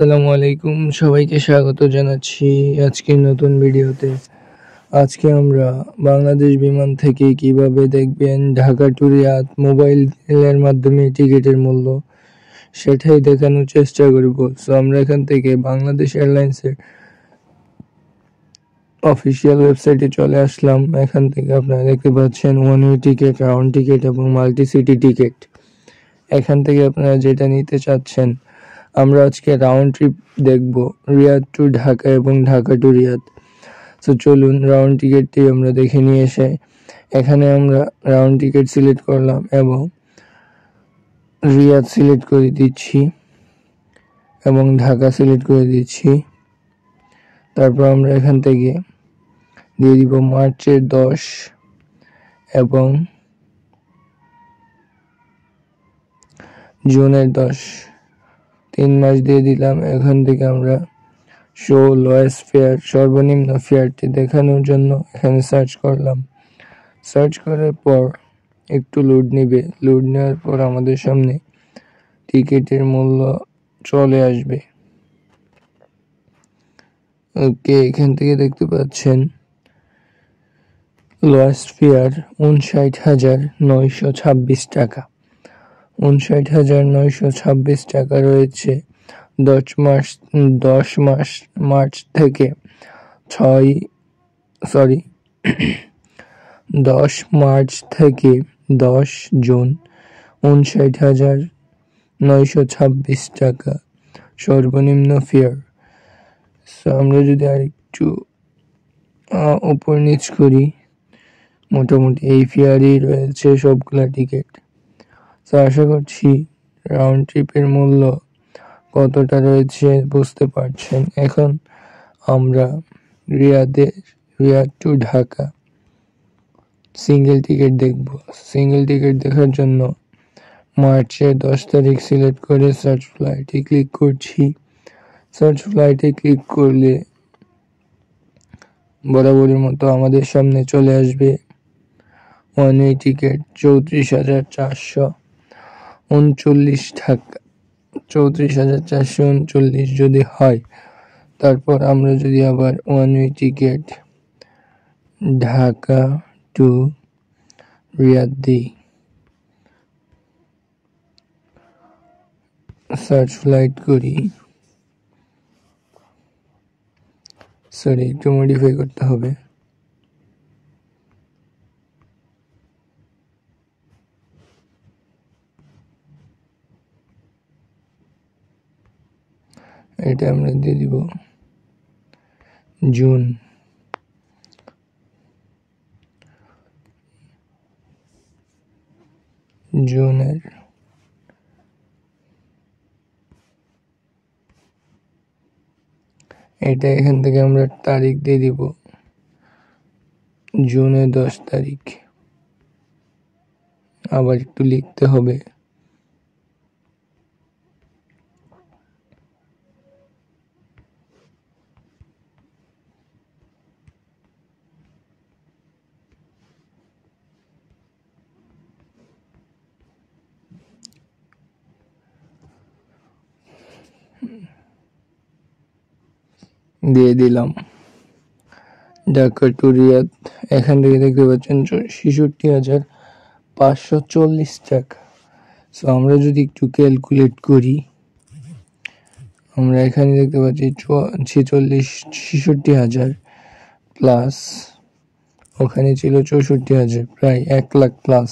আসসালামু আলাইকুম, সবাইকে স্বাগত জানাচ্ছি আজকের নতুন ভিডিওতে। আজকে আমরা বাংলাদেশ বিমান থেকে কিভাবে দেখবেন ঢাকা টু রিয়াদ মোবাইলের মাধ্যমে টিকিটের মূল্য, সেটাই দেখানোর চেষ্টা করব। সো আমরা এখান থেকে বাংলাদেশ এয়ারলাইন্সের অফিসিয়াল ওয়েবসাইটে চলে আসলাম। এখান থেকে আপনারা দেখতে পাচ্ছেন one way ticket, round ticket এবং মাল্টি সিটি টিকিট। এখান থেকে আপনারা যেটা নিতে চাচ্ছেন। আমরা আজকে রাউন্ড ট্রিপ দেখব, রিয়াদ টু ঢাকা এবং ঢাকা টু রিয়াদ। তো চলুন রাউন্ড টিকিটটি আমরা দেখে নিয়ে এসে এখানে আমরা রাউন্ড টিকিট সিলেক্ট করলাম এবং রিয়াদ সিলেক্ট করে দিচ্ছি এবং ঢাকা সিলেক্ট করে দিচ্ছি। তারপর আমরা এখান থেকে দিয়ে দিব মার্চের 10 এবং জুনের 10, 3 মাস দিয়ে দিলাম। এখান থেকে আমরা শো লোয়েস্ট ফেয়ার, সর্বনিম্ন ফেয়ারটি দেখানোর জন্য এখানে সার্চ করলাম। সার্চ করার পর একটু লোড নেবে, লোড নেওয়ার পর আমাদের সামনে টিকিটের মূল্য চলে আসবে। ওকে, এখান থেকে দেখতে পাচ্ছেন লোয়েস্ট ফেয়ার 59,926 টাকা। 59,926 টাকা রয়েছে 10 মার্চ থেকে 10 মার্চ থেকে 10 জুন। 59,926 টাকা সর্বনিম্ন ফেয়ার। আমরা যদি আরেকটু উপর নিচ করি, মোটামুটি এই ফেয়ারই রয়েছে সবগুলা টিকিট। তো আশা করছি রাউন্ড ট্রিপের মূল্য কতটা রয়েছে বুঝতে পারছেন। এখন আমরা Riyadh to Dhaka single ticket দেখব। সিঙ্গেল টিকিট দেখার জন্য মার্চের 10 তারিখ সিলেক্ট করে সার্চ ফ্লাইটে ক্লিক করছি। সার্চ ফ্লাইটে ক্লিক করলে বরাবরের মতো আমাদের সামনে চলে আসবে ওয়ান ওয়ে টিকিট 34,439 টাকা। 34,439 যদি হয়, তারপর আমরা যদি আবার one way ticket Dhaka two Riyad দিই, সার্চ ফ্লাইট করি, একটু মডিফাই করতে হবে। এটা আমরা দিয়ে দিব জুনের এটা এখান থেকে আমরা তারিখ দিয়ে দিব জুনের 10 তারিখ। আবার একটু লিখতে হবে। দিয়ে দিলাম ঢাকা টু রিয়াদ। এখান থেকে দেখতে পাচ্ছেন 66,540 টাকা। সো আমরা যদি একটু ক্যালকুলেট করি, আমরা এখানে দেখতে পাচ্ছি 66,000 প্লাস ওখানে ছিল 64,000, প্রায় 1 লাখ প্লাস।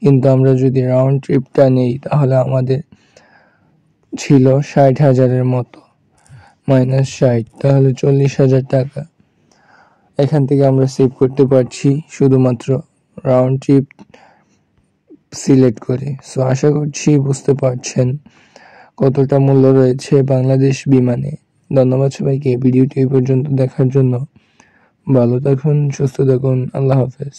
কিন্তু আমরা যদি রাউন্ড ট্রিপটা নেই তাহলে আমাদের ছিল 60,000-এর মতো, -60, তাহলে 40,000 টাকা এখান থেকে আমরা সেভ করতে পারছি শুধুমাত্র রাউন্ড ট্রিপ সিলেক্ট করে। সো আশা করছি বুঝতে পারছেন কতটা মূল্য রয়েছে বাংলাদেশ বিমানে। ধন্যবাদ সবাইকে ভিডিওটি এই পর্যন্ত দেখার জন্য। ভালো থাকুন, সুস্থ থাকুন, আল্লাহ হাফেজ।